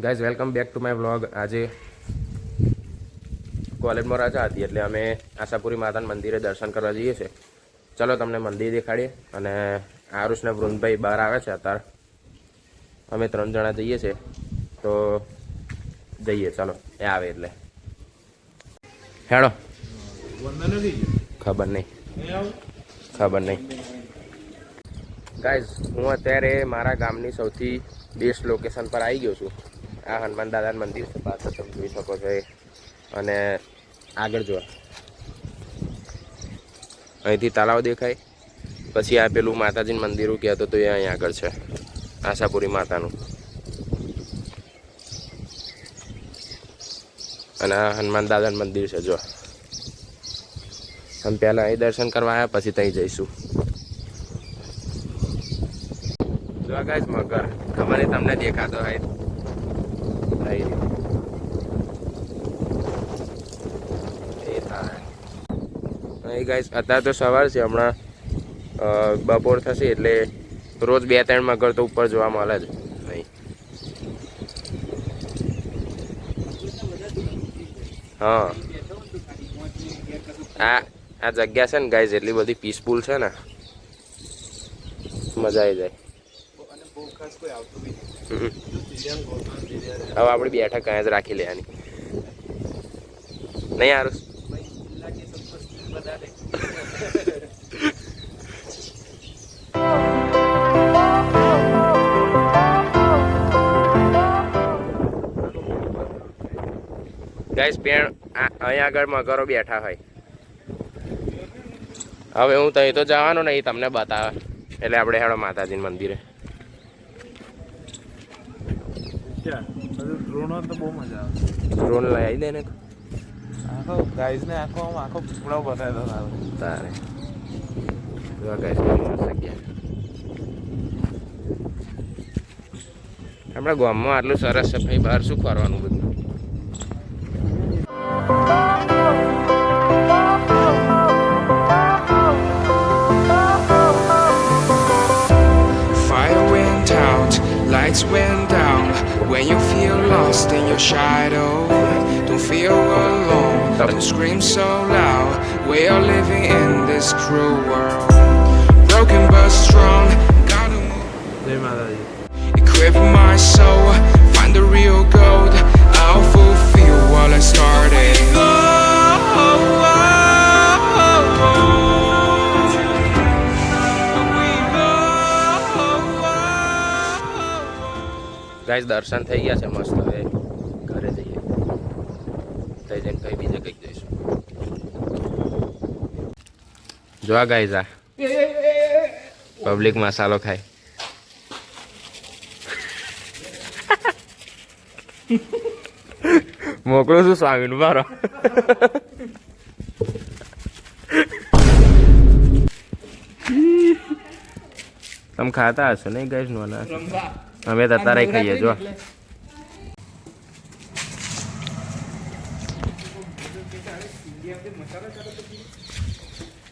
Guys welcome back to my vlog. આજે કોલેજમાં રજા હતી એટલે અમે આશાપુરી માતાના મંદિરે દર્શન કરવા જઈએ છીએ. ચલો તમને મંદિર દેખાડીએ. અને આરુષ ને વૃંદભાઈ બહાર આવે છે અત્યારે. અમે 3 જણા જઈએ છીએ તો જઈએ. ચલો એ આવે એટલે હેડો. ખબર નહીં ગાઈઝ, હું અત્યારે મારા ગામની સૌથી બેસ્ટ લોકેશન પર આવી ગયો છું. આ હનુમાન દાદાનું મંદિર છે, પાછળ તમે જોઈ શકો છો. અને આગળ જો અહીંથી તળાવ દેખાય, પછી આ પેલું માતાજીનું મંદિર કહેતો તો એ અહીં આગળ છે, આશાપુરી માતાનું. અને આ હનુમાન દાદાનું મંદિર છે. જો અમે પહેલાં અહીં દર્શન કરવા આવ્યા, પછી ત્યાં જઈશું. જો ગાઈસ મગર, ખબર નહીં તમને દેખાતો હોય. અહીં ગાઈસ અત્યારે તો સવાર છે, હમણાં બપોર થશે એટલે રોજ 2-3 મગર તો ઉપર જોવા મળે જ નહીં. હા, આ જગ્યા છે ને ગાઈસ એટલી બધી પીસફુલ છે ને, મજા આવી જાય. હવે આપણે બેઠક અહીંયા જ રાખી લેવાની નહીં આરુષ? ગાઈસ અહીંયા આગળ મગરો બેઠા હોય. હવે હું ત્યાં તો જવાનો નહીં, તમને બતાવે એટલે આપણે હેડો માતાજીના મંદિરે. ડ્રોન લઈ આવી દે ને આખો ટુકડો બતાવી દો તારે. આપણા ગામમાં આટલું સરસ છે ભાઈ, બહાર શું કરવાનું બધું. Lights went down when you feel lost in your shadow. Don't feel alone, don't scream so loud. We are living in this cruel world. Broken but strong, gotta move. Equip my soul, find the real gold. I'll fulfill what I started. Guys દર્શન થઈ ગયા છે મસ્ત. હવે ઘરે જઈએ, થઈ જઈને કઈ બીજે કંઈક જઈશું. જો આ ગાઈસ, આ પબ્લિક મસાલો ખાય. મોકલું છું સ્વામીનું મારો. તમે ખાતા હશો નહીં ગાઈસ? નોના અમે તો અત્યારે ખાઈએ. જો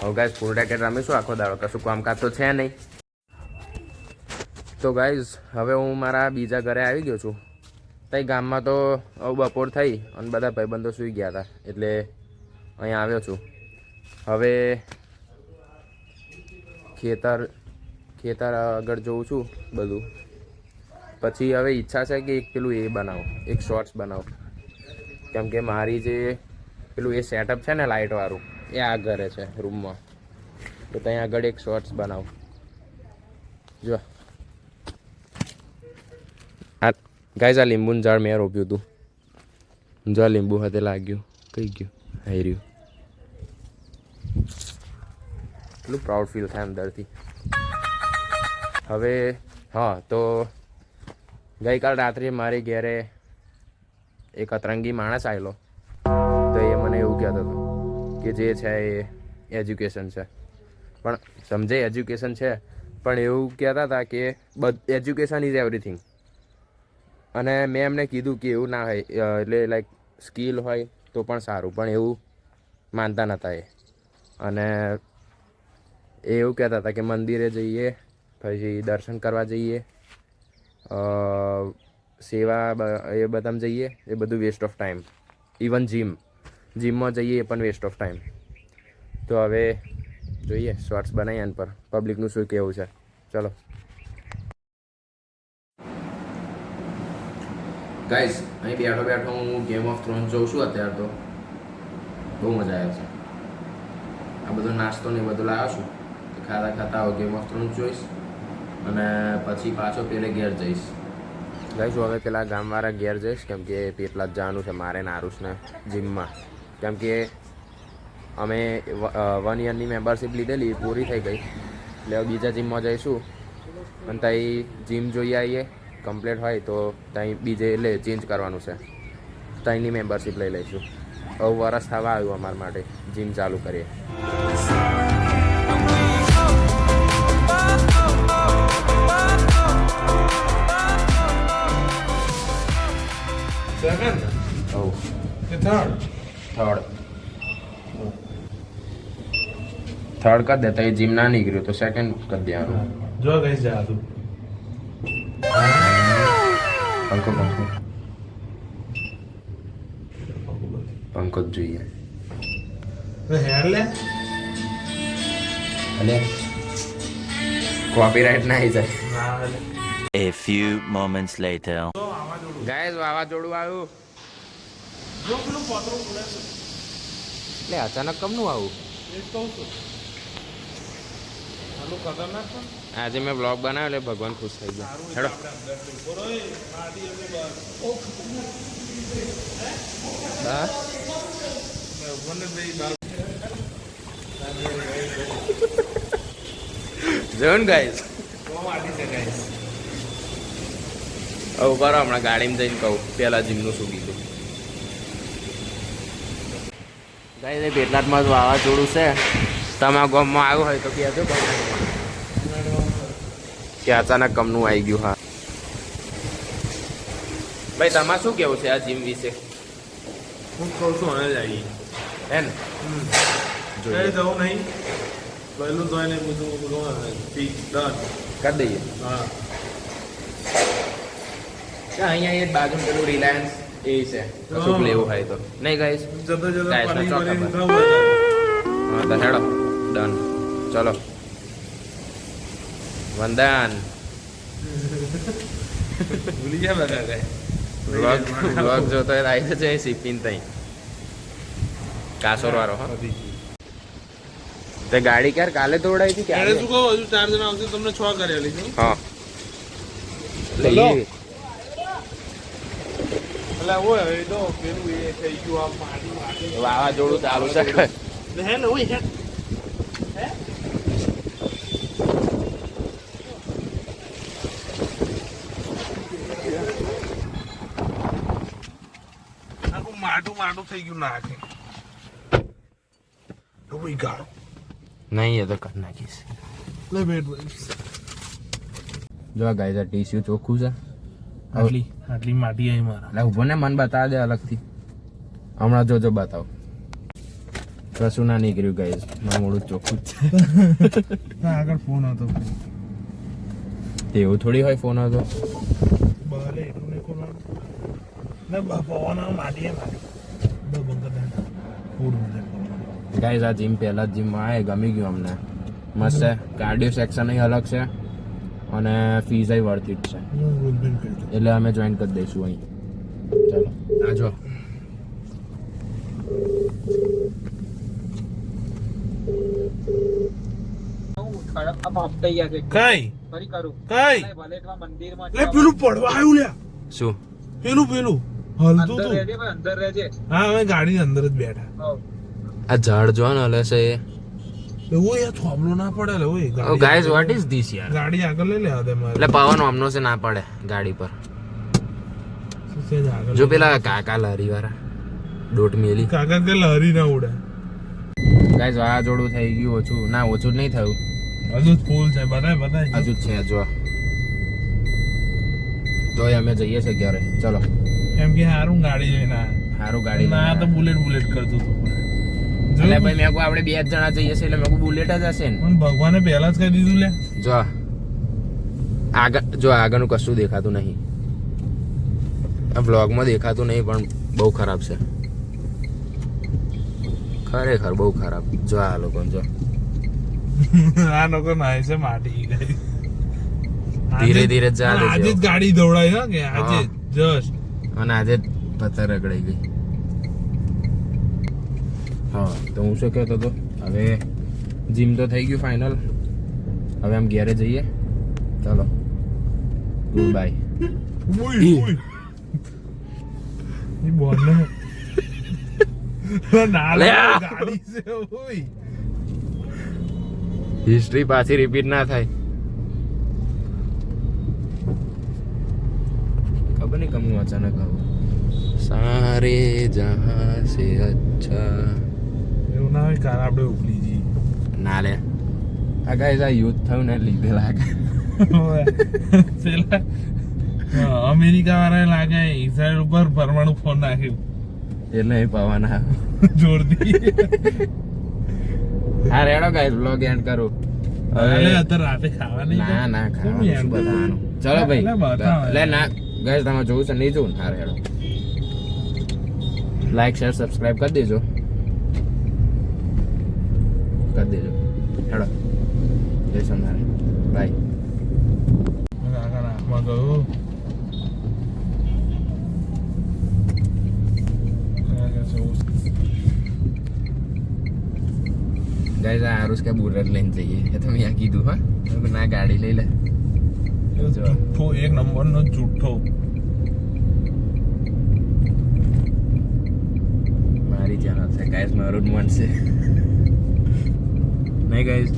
હવે ગાઈસ ફૂલ રેકેટ રમીશું આખો દાડો, કશું કામકાજ તો છે નહીં. તો ગાઈસ હવે હું મારા બીજા ઘરે આવી ગયો છું. તઈ ગામમાં તો હવે બપોર થઈ અને બધા ભાઈબંધો સૂઈ ગયા હતા એટલે અહીંયા આવ્યો છું. હવે ખેતર આગળ જોઉં છું બધું. પછી હવે ઈચ્છા છે કે એક પેલું એ બનાવું, એક શોર્ટ્સ બનાવું. કેમ કે મારી જે પેલું એ સેટઅપ છે ને લાઇટવાળું, એ આ ઘરે છે રૂમમાં, તો ત્યાં આગળ એક શોર્ટ્સ બનાવું. જો આ ગાઈસ, આ લીંબુનું ઝાડ મેં રોપ્યું હતું. જો આ લીંબુ હાથે લાગ્યું, કઈ ગયું, આવી રહ્યું. એટલું પ્રાઉડ ફીલ થાય અંદરથી. હવે હા, તો ગઈકાલ રાત્રે મારી ઘેરે એક અતરંગી માણસ આવેલો. તો એ મને એવું કહેતો હતો કે જે છે એ એજ્યુકેશન છે, પણ સમજે એજ્યુકેશન છે, પણ એવું કહેતા હતા કે એજ્યુકેશન ઇઝ એવરીથિંગ. અને મેં એમને કીધું કે એવું ના હોય, એટલે લાઈક સ્કિલ હોય તો પણ સારું, પણ એવું માનતા નહોતા એ. અને એ એવું કહેતા હતા કે મંદિરે જઈએ, પછી દર્શન કરવા જઈએ, એ બધામાં જઈએ એ બધું વેસ્ટ ઓફ ટાઈમ. ઇવન જીમમાં જઈએ એ પણ વેસ્ટ ઓફ ટાઈમ. તો હવે જોઈએ શોર્ટ્સ બનાવીએ એના પર પબ્લિકનું શું કહેવું છે. ચલો ગાઈઝ, અહીં બેઠો બેઠો હું ગેમ ઓફ થ્રોન્સ જોઉં છું અત્યારે. તો બહુ મજા આવે છે. આ બધો નાસ્તો ને બધું લાવ્યો છું. ખાતા ખાતા ગેમ ઓફ થ્રોન્સ જોઈશ અને પછી પાછો પેલે ઘેર જઈશ. ગાઈઝ, હવે પેલા ગામવાળા ઘેર જઈશ કેમ કે પેટલા જ જવાનું છે મારે ને આરુષને જીમમાં. કેમ કે અમે 1 યરની મેમ્બરશીપ લીધેલી પૂરી થઈ ગઈ એટલે હવે બીજા જીમમાં જઈશું અને ત્યાં જીમ જોઈ આવીએ. કમ્પ્લીટ હોય તો ત્યાં બીજે એટલે ચેન્જ કરવાનું છે. ત્યાંની મેમ્બરશીપ લઈ લઈશું. હવે વરસ થવા આવ્યું અમારા માટે જીમ ચાલુ કરીએ. સેકન્ડ Oh, કે થર્ડ થર્ડ કરી દેતા. એ જીમ ના નીકળ્યું તો સેકન્ડ કરી દેવાનું. જો ગઈ જા તું પંખો જ જોઈએ. હેર લે અને કોપીરાઇટ ના આવી જાય. ના લે A few moments later. Guys, વાવાઝોડું આવ્યું જો પેલું પાત્રો ઉડે છે એટલે અચાનક કમનું આવું. એ જ કહું છું આટલું ખતરનાક છે આજે મેં બ્લોગ બનાવ્યો એટલે ભગવાન ખુશ થઈ ગયા. હેડો હા જોન ગાઈઝ. હવે કરો હમણાં ગાડીમાં જઈને કહું પેલા જીમનું શું કીધું. ગાઈઝ, એ પેટલાટમાં જ વાવાઝોડું છે. તમારા ગામમાં આવ્યું હોય તો કહેજો કે અચાનક કમનું આવી ગયું. હા ભાઈ, તમારે શું કેવું છે આ જીમ વિશે? હું કહું છું હવે જઈએ હે ને કઈ જવું નહીં પહેલું તો એને બધું ફિક્સ ડન કરી દઈએ. હા અહીંયા એ બાજુ પેલું રિલાયન્સ એ છે કશું લેવું હોય તો નહીં ગાઈસ. જતા જતા Guys, પાણી ચોક્કસ. ભરીને ખાવું હોય હા તો હેડો ડન. ચલો વંદન. તો ભૂલી ગયા બધા કઈ વ્લોગ જોતો હોય તો આવી જશે સિપિન તઈ કાસોર વાળો. હા તે ગાડી ક્યારે કાલે દોડાઈ હતી એને ક્યારે? શું કહું હજુ 4 જણા આવશે તમને 6 કરેલી છે હા બોલો. લઈએ. એટલે હોય હવે તો પેલું એ થઈ ગયું આ પાણી વાવાઝોડું ચાલુ છે. હે ને હોય હે આખું માટું થઈ ગયું નાખે કોઈ ગાળો નહીં એ તો કરી નાખીશ. લે બેટ ભાઈ જો ગાઈઝ, આ ટીસ્યુ ચોખ્ખું છે. આટલી માટી આવી મારા એટલે ઉભો ને મન બતાવી દે અલગથી. હમણાં જોજો બતાવો. કશું ના નીકળ્યું ગાઈઝ, મારું મોડું ચોખ્ખું જ છે. આગળ ફોન હતો એવું થોડી હોય ફોન હતો. ભલે એટલું નહીં ખોલવાનું ને પવન માટી બંધ ગાઈઝ, આ જીમ પહેલા જ જીમમાં આવે ગમી ગયું અમને. મસ્ત છે. કાર્ડિયો સેક્શન અલગ છે અને ફીઝ વર્થ ઇટ છે એટલે અમે જોઈન કરી દઈશું અહીં. ચાલો આ જો કઈ લે પેલું પડવા આવ્યું લ્યા શું પેલું હલતું તું હા અમે ગાડી અંદર જ બેઠા આ ઝાડ જો ને હલે છે એવું યાર થોબલો ના પડે લે ઓય ઓ ગાઈઝ, વોટ ઇઝ ધીસ યાર? ગાડી આગળ લઈ લે દે મારે એટલે પવન આમનો છે ના પડે ગાડી પર. સેજ આગળ જો પેલા કાકા લારી વાળા દોટ મેલી. કાકા કે લહેરી ના ઉડે ગાઈઝ, વાવાઝોડું થઈ ગયું. ઓછું ના ઓછું જ નહીં થયું, હજુ ફૂલ છે બધાય હજુ જ છે. જો તોય અમે જઈએ છીએ ક્યારે. ચલો એમ કે હારું ગાડી જોઈને સારું ગાડી ના તો બુલેટ કરતું હતું એટલે ભાઈ મેં કહું આપણે 2 જણા જઈએ છીએ એટલે મેં કહું બુલેટ જ હશે ને. પણ ભગવાને પહેલા જ કહી દીધું લે જો આગળનું કશું દેખાતું નહીં. આ વ્લોગમાં દેખાતું નહીં પણ બહુ ખરાબ છે ખરેખર બહુ ખરાબ જો આ લોકો જો આ લોકો નાય છે માટી ગઈ ધીરે ધીરે જ જા આજે જ ગાડી દોડાય હો કે આજે જસ્ટ અને આજે જ પથ્થર રગડાઈ ગઈ હા તો હું શું કહેતો હતો હવે જીમ તો થઈ ગયું ફાઇનલ હવે આમ ઘેરે જઈએ ચાલો ગુડ બાય ઉઈ ઉઈ ઈ બોલ ને ના લે આ. ગાડી છે ઉઈ હિસ્ટ્રી પાછી રિપીટ ના થાય ખબર નહીં કમનું અચાનક આવું સારે જહાં સે અચ્છા એવું ના હોય કાર આપણે ઉકલી જઈએ ના લે આ ગાઈસ આ યુથ થયું ને લીધે લાગે પેલા અમેરિકા વાળા લાગે ઇઝરાયલ ઉપર પરમાણુ ફોન નાખ્યું એટલે એ પવાના જોરથી હા રેડો ગાઈસ વ્લોગ એન્ડ કરું અરે અત્યારે રાતે ખાવા નહીં ના ના ખાવાનું શું બતાવવાનું ચલો ભાઈ એટલે બતાવો. લે ના ગાઈસ તમે જોવું છે નહીં જોવું હા રેડો લાઈક શેર સબસ્ક્રાઇબ કરી દેજો હેડો જય સોમનારાયણ બાય કાકા નાકમાં ગયું ગાઈસ આ આરુષ કે બુલેટ લઈને જઈએ એ તો મેં કીધું હા મેં કીધું ના ગાડી લઈ લે જુઠ્ઠો એક નંબરનો જુઠ્ઠો મારી ચેનલ છે ગાઈસ મારું જ મન છે નહીં ગાઈસ